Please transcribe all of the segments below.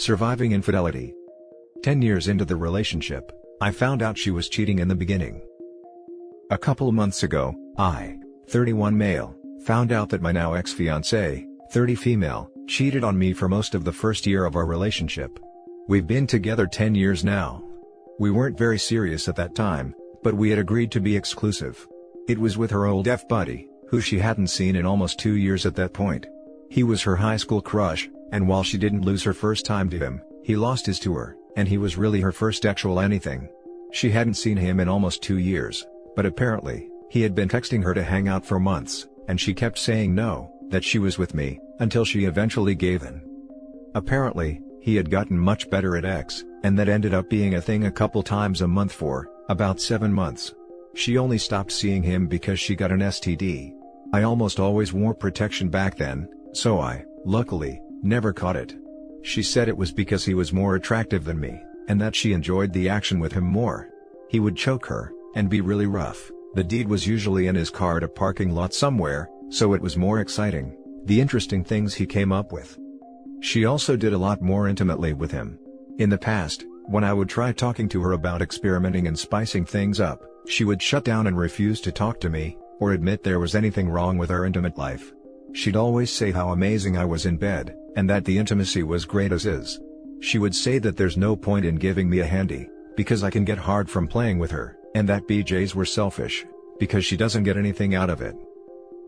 Surviving infidelity. 10 years into the relationship, I found out she was cheating in the beginning. A couple months ago, I, 31 male, found out that my now ex-fiancée, 30 female, cheated on me for most of the first year of our relationship. We've been together 10 years now. We weren't very serious at that time, but we had agreed to be exclusive. It was with her old buddy, who she hadn't seen in almost 2 years at that point. He was her high school crush, and while she didn't lose her first time to him, he lost his to her, and he was really her first actual anything. She hadn't seen him in almost 2 years, but apparently, he had been texting her to hang out for months, and she kept saying no, that she was with me, until she eventually gave in. Apparently, he had gotten much better at X, and that ended up being a thing a couple times a month for about 7 months. She only stopped seeing him because she got an STD. I almost always wore protection back then, so I, luckily, never caught it. She said it was because he was more attractive than me, and that she enjoyed the action with him more. He would choke her, and be really rough. The deed was usually in his car at a parking lot somewhere, so it was more exciting, the interesting things he came up with. She also did a lot more intimately with him. In the past, when I would try talking to her about experimenting and spicing things up, she would shut down and refuse to talk to me, or admit there was anything wrong with her intimate life. She'd always say how amazing I was in bed, and that the intimacy was great as is. She would say that there's no point in giving me a handy, because I can get hard from playing with her, and that BJs were selfish, because she doesn't get anything out of it.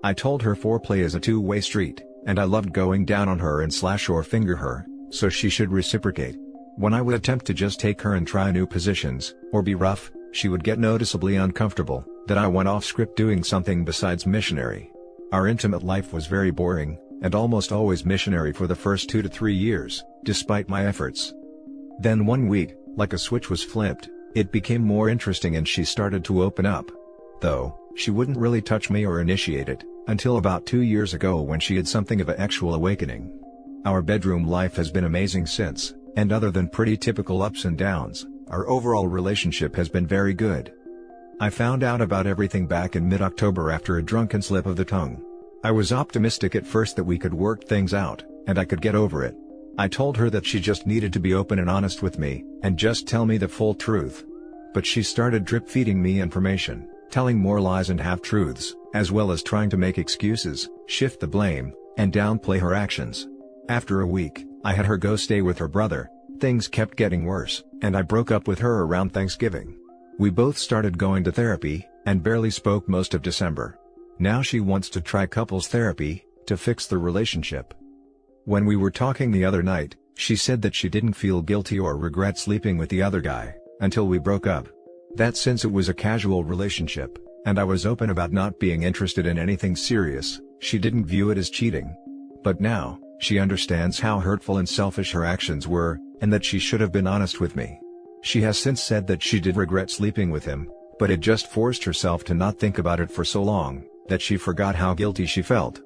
I told her foreplay is a two-way street, and I loved going down on her and slash or finger her, so she should reciprocate. When I would attempt to just take her and try new positions, or be rough, she would get noticeably uncomfortable, that I went off script doing something besides missionary. Our intimate life was very boring, and almost always missionary for the first 2 to 3 years, despite my efforts. Then one week, like a switch was flipped, it became more interesting and she started to open up. Though, she wouldn't really touch me or initiate it, until about 2 years ago when she had something of an actual awakening. Our bedroom life has been amazing since, and other than pretty typical ups and downs, our overall relationship has been very good. I found out about everything back in mid-October after a drunken slip of the tongue. I was optimistic at first that we could work things out, and I could get over it. I told her that she just needed to be open and honest with me, and just tell me the full truth. But she started drip-feeding me information, telling more lies and half-truths, as well as trying to make excuses, shift the blame, and downplay her actions. After a week, I had her go stay with her brother. Things kept getting worse, and I broke up with her around Thanksgiving. We both started going to therapy, and barely spoke most of December. Now she wants to try couples therapy, to fix the relationship. When we were talking the other night, she said that she didn't feel guilty or regret sleeping with the other guy, until we broke up. That since it was a casual relationship, and I was open about not being interested in anything serious, she didn't view it as cheating. But now, she understands how hurtful and selfish her actions were, and that she should have been honest with me. She has since said that she did regret sleeping with him, but had just forced herself to not think about it for so long, that she forgot how guilty she felt.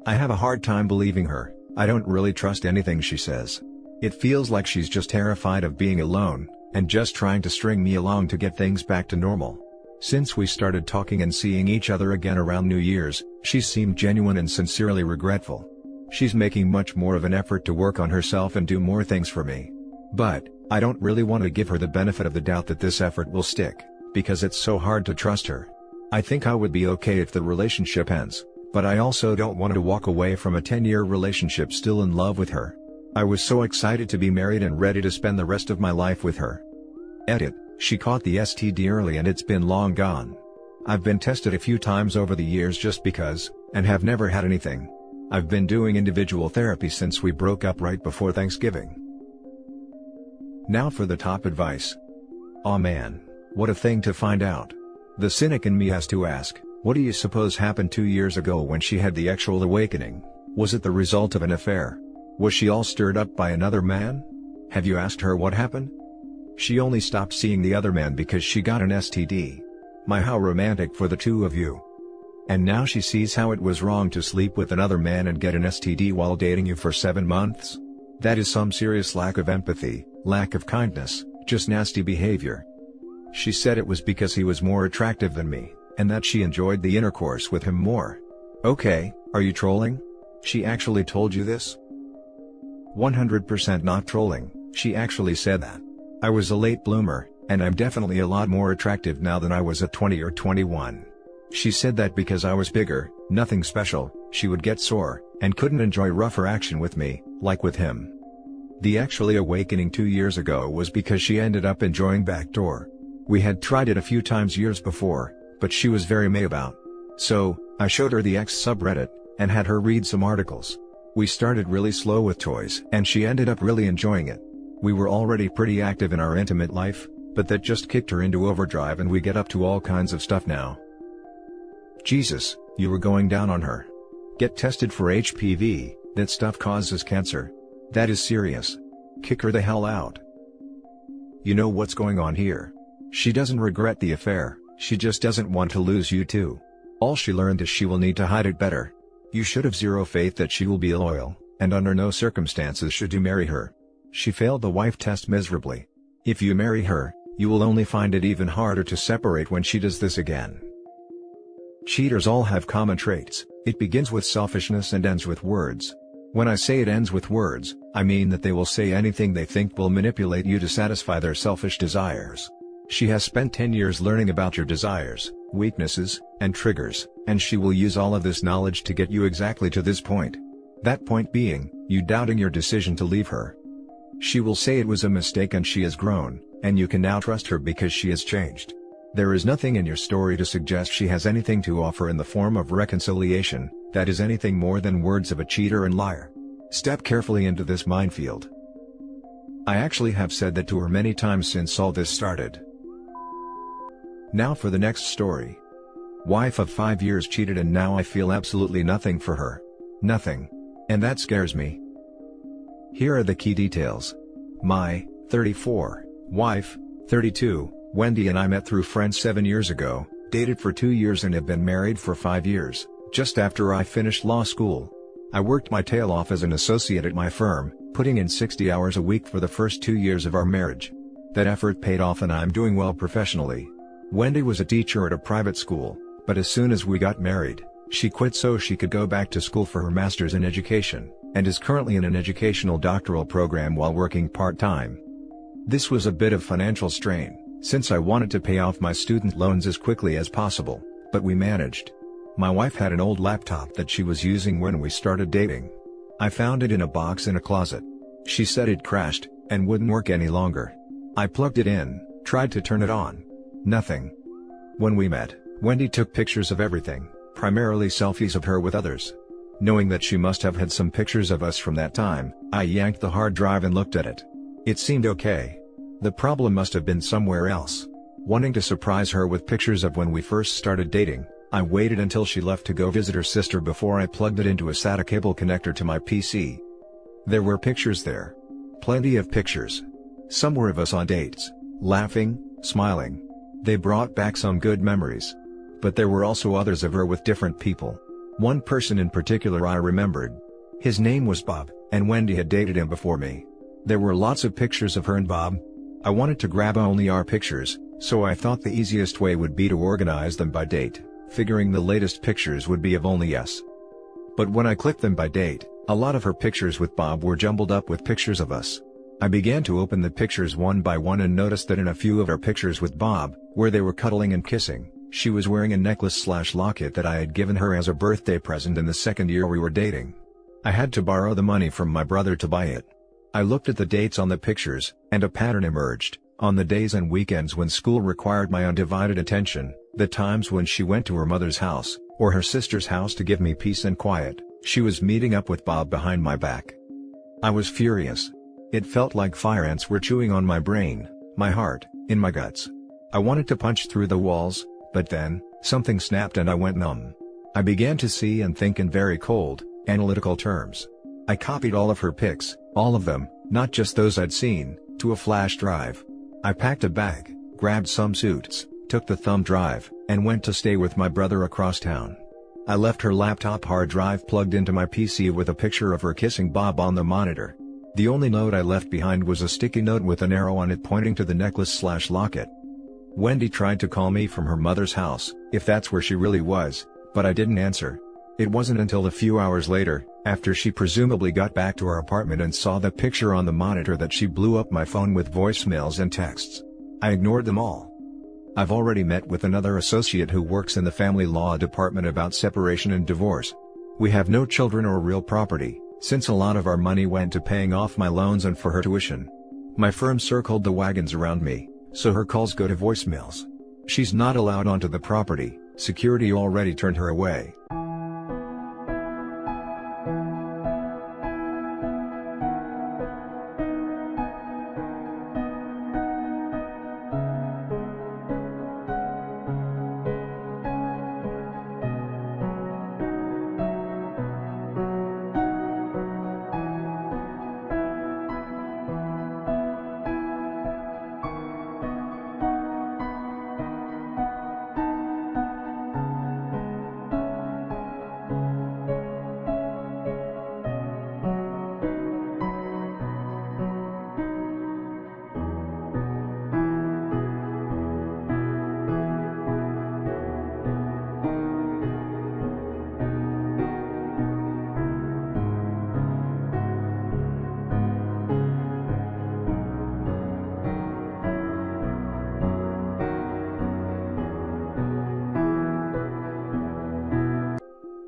I have a hard time believing her. I don't really trust anything she says. It feels like she's just terrified of being alone, and just trying to string me along to get things back to normal. Since we started talking and seeing each other again around New Year's, she's seemed genuine and sincerely regretful. She's making much more of an effort to work on herself and do more things for me. But, I don't really want to give her the benefit of the doubt that this effort will stick, because it's so hard to trust her. I think I would be okay if the relationship ends, but I also don't want to walk away from a 10-year relationship still in love with her. I was so excited to be married and ready to spend the rest of my life with her. Edit, she caught the STD early and it's been long gone. I've been tested a few times over the years just because, and have never had anything. I've been doing individual therapy since we broke up right before Thanksgiving. Now for the top advice. Aw man, what a thing to find out. The cynic in me has to ask, what do you suppose happened 2 years ago when she had the actual awakening? Was it the result of an affair? Was she all stirred up by another man? Have you asked her what happened? She only stopped seeing the other man because she got an STD. My, how romantic for the two of you. And now she sees how it was wrong to sleep with another man and get an STD while dating you for 7 months? That is some serious lack of empathy, lack of kindness, just nasty behavior. She said it was because he was more attractive than me, and that she enjoyed the intercourse with him more. Okay, are you trolling? She actually told you this? 100% not trolling, she actually said that. I was a late bloomer, and I'm definitely a lot more attractive now than I was at 20 or 21. She said that because I was bigger, nothing special, she would get sore, and couldn't enjoy rougher action with me, like with him. The actually awakening 2 years ago was because she ended up enjoying backdoor. We had tried it a few times years before, but she was very meh about. So, I showed her the X subreddit, and had her read some articles. We started really slow with toys and she ended up really enjoying it. We were already pretty active in our intimate life, but that just kicked her into overdrive and we get up to all kinds of stuff now. Jesus, you were going down on her. Get tested for HPV, that stuff causes cancer. That is serious. Kick her the hell out. You know what's going on here. She doesn't regret the affair, she just doesn't want to lose you too. All she learned is she will need to hide it better. You should have zero faith that she will be loyal, and under no circumstances should you marry her. She failed the wife test miserably. If you marry her, you will only find it even harder to separate when she does this again. Cheaters all have common traits. It begins with selfishness and ends with words. When I say it ends with words, I mean that they will say anything they think will manipulate you to satisfy their selfish desires. She has spent 10 years learning about your desires, weaknesses, and triggers, and she will use all of this knowledge to get you exactly to this point. That point being, you doubting your decision to leave her. She will say it was a mistake and she has grown, and you can now trust her because she has changed. There is nothing in your story to suggest she has anything to offer in the form of reconciliation, that is anything more than words of a cheater and liar. Step carefully into this minefield. I actually have said that to her many times since all this started. Now for the next story. Wife of 5 years cheated and now I feel absolutely nothing for her. Nothing. And that scares me. Here are the key details. My 34 wife, 32, Wendy and I met through friends 7 years ago, dated for 2 years and have been married for 5 years, just after I finished law school. I worked my tail off as an associate at my firm, putting in 60 hours a week for the first 2 years of our marriage. That effort paid off and I'm doing well professionally. Wendy was a teacher at a private school, but as soon as we got married, she quit so she could go back to school for her master's in education, and is currently in an educational doctoral program while working part-time. This was a bit of financial strain, since I wanted to pay off my student loans as quickly as possible, but we managed. My wife had an old laptop that she was using when we started dating. I found it in a box in a closet. She said it crashed, and wouldn't work any longer. I plugged it in, tried to turn it on. Nothing. When we met, Wendy took pictures of everything, primarily selfies of her with others. Knowing that she must have had some pictures of us from that time, I yanked the hard drive and looked at it. It seemed okay. The problem must have been somewhere else. Wanting to surprise her with pictures of when we first started dating, I waited until she left to go visit her sister before I plugged it into a SATA cable connector to my PC. There were pictures there. Plenty of pictures. Some were of us on dates, laughing, smiling. They brought back some good memories. But there were also others of her with different people. One person in particular I remembered. His name was Bob, and Wendy had dated him before me. There were lots of pictures of her and Bob. I wanted to grab only our pictures, so I thought the easiest way would be to organize them by date, figuring the latest pictures would be of only us. But when I clicked them by date, a lot of her pictures with Bob were jumbled up with pictures of us. I began to open the pictures one by one and noticed that in a few of our pictures with Bob, where they were cuddling and kissing, she was wearing a necklace/locket that I had given her as a birthday present in the second year we were dating. I had to borrow the money from my brother to buy it. I looked at the dates on the pictures, and a pattern emerged. On the days and weekends when school required my undivided attention, the times when she went to her mother's house, or her sister's house to give me peace and quiet, she was meeting up with Bob behind my back. I was furious. It felt like fire ants were chewing on my brain, my heart, in my guts. I wanted to punch through the walls, but then, something snapped and I went numb. I began to see and think in very cold, analytical terms. I copied all of her pics, all of them, not just those I'd seen, to a flash drive. I packed a bag, grabbed some suits, took the thumb drive, and went to stay with my brother across town. I left her laptop hard drive plugged into my PC with a picture of her kissing Bob on the monitor. The only note I left behind was a sticky note with an arrow on it pointing to the necklace/locket. Wendy tried to call me from her mother's house, if that's where she really was, but I didn't answer. It wasn't until a few hours later, after she presumably got back to her apartment and saw the picture on the monitor, that she blew up my phone with voicemails and texts. I ignored them all. I've already met with another associate who works in the family law department about separation and divorce. We have no children or real property, since a lot of our money went to paying off my loans and for her tuition. My firm circled the wagons around me, so her calls go to voicemails. She's not allowed onto the property, security already turned her away.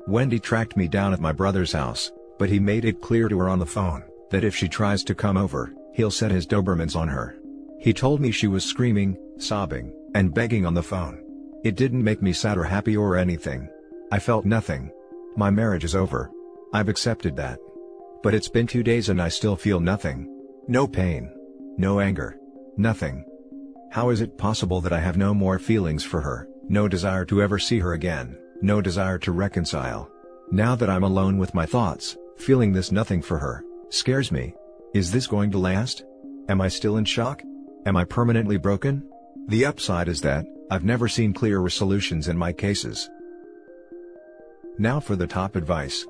Wendy tracked me down at my brother's house, but he made it clear to her on the phone that if she tries to come over, he'll set his Dobermans on her. He told me she was screaming, sobbing, and begging on the phone. It didn't make me sad or happy or anything. I felt nothing. My marriage is over. I've accepted that. But it's been 2 days and I still feel nothing. No pain. No anger. Nothing. How is it possible that I have no more feelings for her, no desire to ever see her again? No desire to reconcile? Now that I'm alone with my thoughts, feeling this nothing for her, scares me. Is this going to last? Am I still in shock? Am I permanently broken? The upside is that, I've never seen clearer solutions in my cases. Now for the top advice.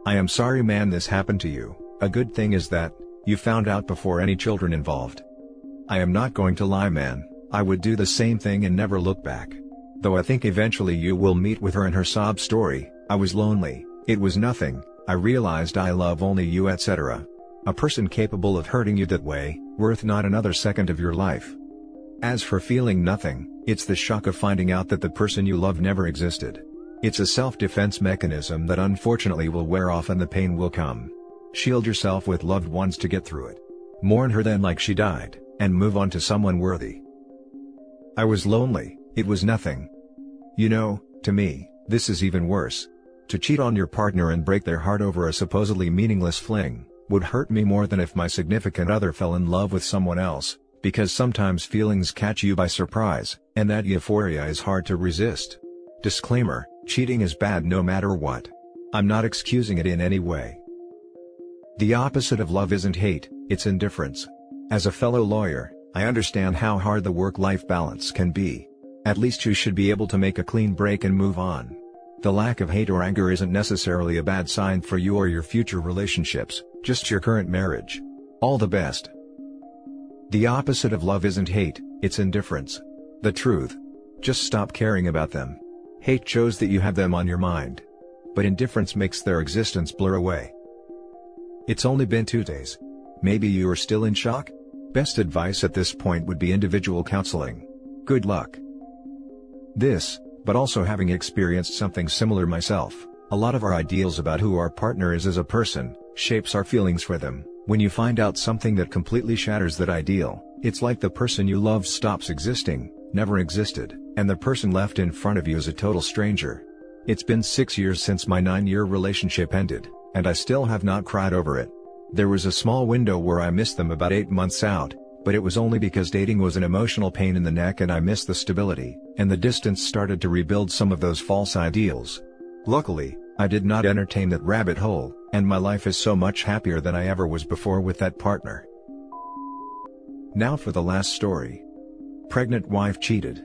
I am sorry man this happened to you. A good thing is that, you found out before any children involved. I am not going to lie man, I would do the same thing and never look back. Though I think eventually you will meet with her and her sob story. I was lonely, it was nothing, I realized I love only you etc. A person capable of hurting you that way, worth not another second of your life. As for feeling nothing, it's the shock of finding out that the person you love never existed. It's a self-defense mechanism that unfortunately will wear off and the pain will come. Shield yourself with loved ones to get through it. Mourn her then like she died, and move on to someone worthy. I was lonely, it was nothing. You know, to me, this is even worse. To cheat on your partner and break their heart over a supposedly meaningless fling, would hurt me more than if my significant other fell in love with someone else, because sometimes feelings catch you by surprise, and that euphoria is hard to resist. Disclaimer, cheating is bad no matter what. I'm not excusing it in any way. The opposite of love isn't hate, it's indifference. As a fellow lawyer, I understand how hard the work-life balance can be. At least you should be able to make a clean break and move on. The lack of hate or anger isn't necessarily a bad sign for you or your future relationships, just your current marriage. All the best. The opposite of love isn't hate, it's indifference. The truth. Just stop caring about them. Hate shows that you have them on your mind. But indifference makes their existence blur away. It's only been 2 days. Maybe you are still in shock? Best advice at this point would be individual counseling. Good luck. This, but also having experienced something similar myself, a lot of our ideals about who our partner is as a person, shapes our feelings for them. When you find out something that completely shatters that ideal, it's like the person you love stops existing, never existed, and the person left in front of you is a total stranger. It's been 6 years since my 9-year relationship ended, and I still have not cried over it. There was a small window where I missed them about 8 months out, but it was only because dating was an emotional pain in the neck and I missed the stability, and the distance started to rebuild some of those false ideals. Luckily, I did not entertain that rabbit hole, and my life is so much happier than I ever was before with that partner. Now for the last story. Pregnant wife cheated.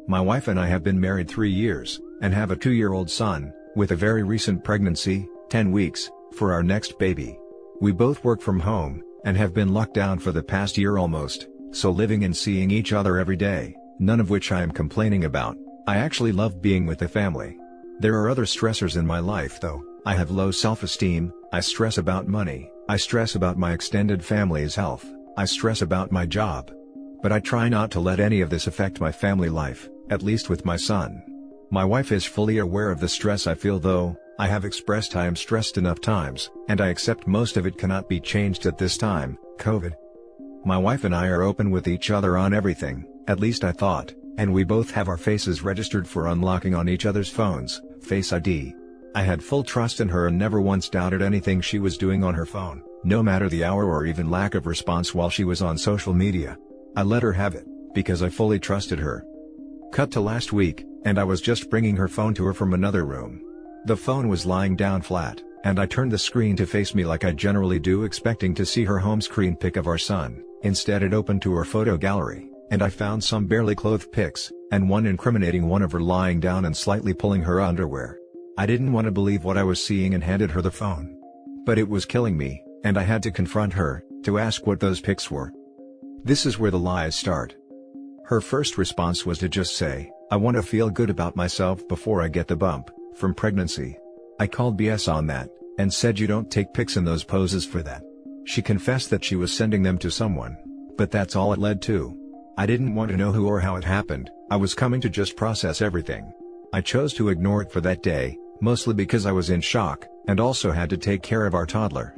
My wife and I have been married 3 years, and have a 2-year-old son, with a very recent pregnancy, 10 weeks, for our next baby. We both work from home, and have been locked down for the past year almost, so living and seeing each other every day, none of which I am complaining about. I actually love being with the family. There are other stressors in my life though. I have low self-esteem, I stress about money, I stress about my extended family's health, I stress about my job. But I try not to let any of this affect my family life, at least with my son. My wife is fully aware of the stress I feel though. I have expressed I am stressed enough times, and I accept most of it cannot be changed at this time, COVID. My wife and I are open with each other on everything, at least I thought, and we both have our faces registered for unlocking on each other's phones, Face ID. I had full trust in her and never once doubted anything she was doing on her phone, no matter the hour or even lack of response while she was on social media. I let her have it, because I fully trusted her. Cut to last week, and I was just bringing her phone to her from another room. The phone was lying down flat, and I turned the screen to face me like I generally do, expecting to see her home screen pic of our son. Instead it opened to her photo gallery, and I found some barely clothed pics, and one incriminating one of her lying down and slightly pulling her underwear. I didn't want to believe what I was seeing and handed her the phone. But it was killing me, and I had to confront her, to ask what those pics were. This is where the lies start. Her first response was to just say, "I want to feel good about myself before I get the bump from pregnancy." I called BS on that, and said you don't take pics in those poses for that. She confessed that she was sending them to someone, but that's all it led to. I didn't want to know who or how it happened, I was coming to just process everything. I chose to ignore it for that day, mostly because I was in shock, and also had to take care of our toddler.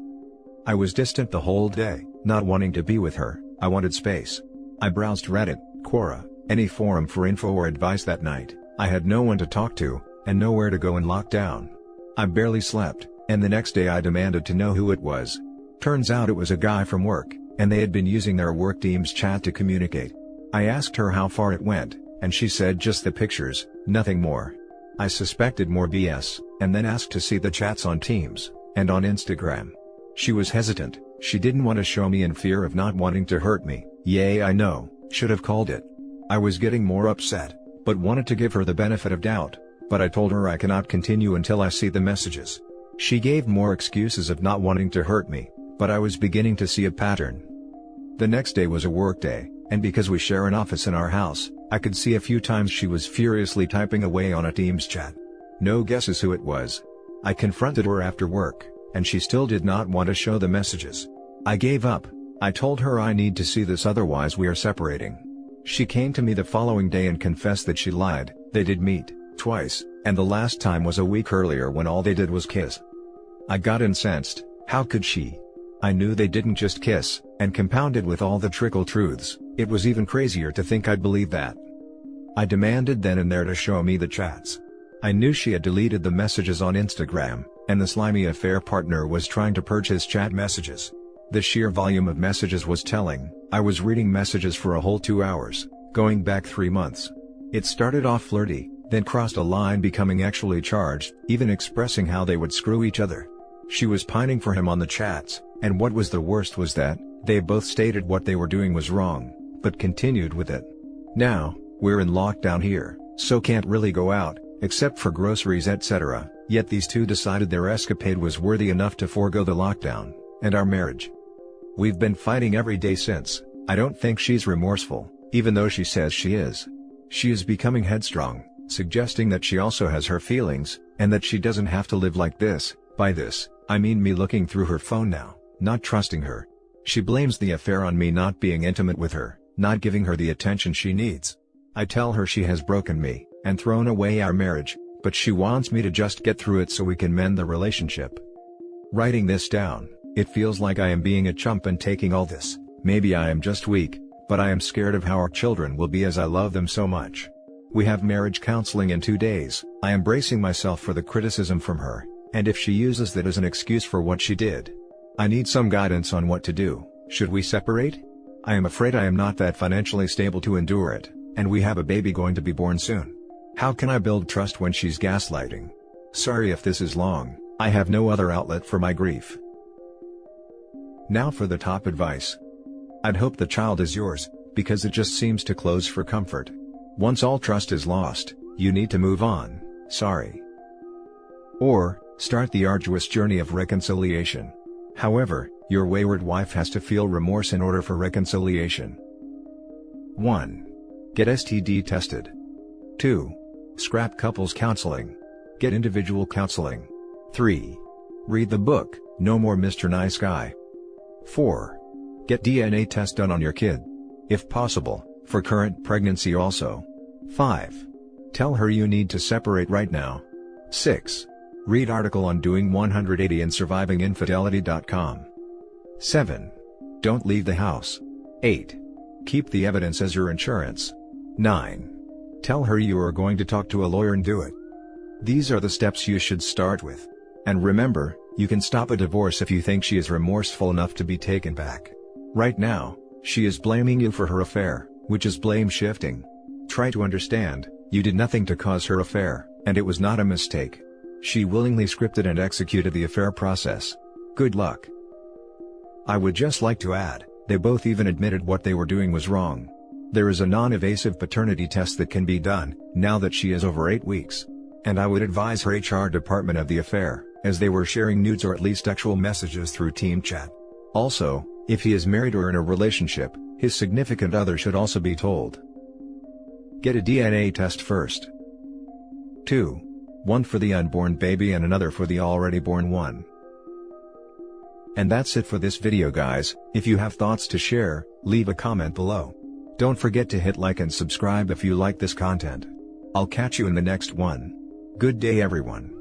I was distant the whole day, not wanting to be with her. I wanted space. I browsed Reddit, Quora, any forum for info or advice that night. I had no one to talk to, and nowhere to go in lockdown. I barely slept, and the next day I demanded to know who it was. Turns out it was a guy from work, and they had been using their work team's chat to communicate. I asked her how far it went, and she said just the pictures, nothing more. I suspected more BS, and then asked to see the chats on Teams, and on Instagram. She was hesitant, she didn't want to show me in fear of not wanting to hurt me. Yay, I know, should have called it. I was getting more upset, but wanted to give her the benefit of doubt, but I told her I cannot continue until I see the messages. She gave more excuses of not wanting to hurt me, but I was beginning to see a pattern. The next day was a work day, and because we share an office in our house, I could see a few times she was furiously typing away on a Teams chat. No guesses who it was. I confronted her after work, and she still did not want to show the messages. I gave up. I told her I need to see this, otherwise we are separating. She came to me the following day and confessed that she lied. They did meet twice, and the last time was a week earlier when all they did was kiss. I got incensed. How could she? I knew they didn't just kiss, and compounded with all the trickle truths, it was even crazier to think I'd believe that. I demanded then and there to show me the chats. I knew she had deleted the messages on Instagram, and the slimy affair partner was trying to purge his chat messages. The sheer volume of messages was telling. I was reading messages for a whole 2 hours, going back 3 months. It started off flirty, then crossed a line becoming actually charged, even expressing how they would screw each other. She was pining for him on the chats, and what was the worst was that, they both stated what they were doing was wrong, but continued with it. Now, we're in lockdown here, so can't really go out, except for groceries etc., yet these two decided their escapade was worthy enough to forego the lockdown, and our marriage. We've been fighting every day since. I don't think she's remorseful, even though she says she is. She is becoming headstrong, suggesting that she also has her feelings, and that she doesn't have to live like this. By this, I mean me looking through her phone now, not trusting her. She blames the affair on me not being intimate with her, not giving her the attention she needs. I tell her she has broken me, and thrown away our marriage, but she wants me to just get through it so we can mend the relationship. Writing this down, it feels like I am being a chump and taking all this. Maybe I am just weak, but I am scared of how our children will be as I love them so much. We have marriage counseling in 2 days. I am bracing myself for the criticism from her, and if she uses that as an excuse for what she did. I need some guidance on what to do. Should we separate? I am afraid I am not that financially stable to endure it, and we have a baby going to be born soon. How can I build trust when she's gaslighting? Sorry if this is long, I have no other outlet for my grief. Now for the top advice. I'd hope the child is yours, because it just seems to close for comfort. Once all trust is lost, you need to move on, sorry. Or, start the arduous journey of reconciliation. However, your wayward wife has to feel remorse in order for reconciliation. 1. Get STD tested. 2. Scrap couples counseling. Get individual counseling. 3. Read the book, No More Mr. Nice Guy. 4. Get DNA test done on your kid. If possible, for current pregnancy also. 5. Tell her you need to separate right now. 6. Read article on doing 180 and surviving infidelity.com. 7. Don't leave the house. 8. Keep the evidence as your insurance. 9. Tell her you are going to talk to a lawyer and do it. These are the steps you should start with. And remember, you can stop a divorce if you think she is remorseful enough to be taken back. Right now, she is blaming you for her affair, which is blame shifting. Try to understand, you did nothing to cause her affair, and it was not a mistake. She willingly scripted and executed the affair process. Good luck. I would just like to add, they both even admitted what they were doing was wrong. There is a non-invasive paternity test that can be done, now that she is over 8 weeks. And I would advise her HR department of the affair, as they were sharing nudes or at least actual messages through team chat. Also, if he is married or in a relationship, his significant other should also be told. Get a DNA test first. 2. One for the unborn baby and another for the already born one. And that's it for this video, guys. If you have thoughts to share, leave a comment below. Don't forget to hit like and subscribe if you like this content. I'll catch you in the next one. Good day, everyone.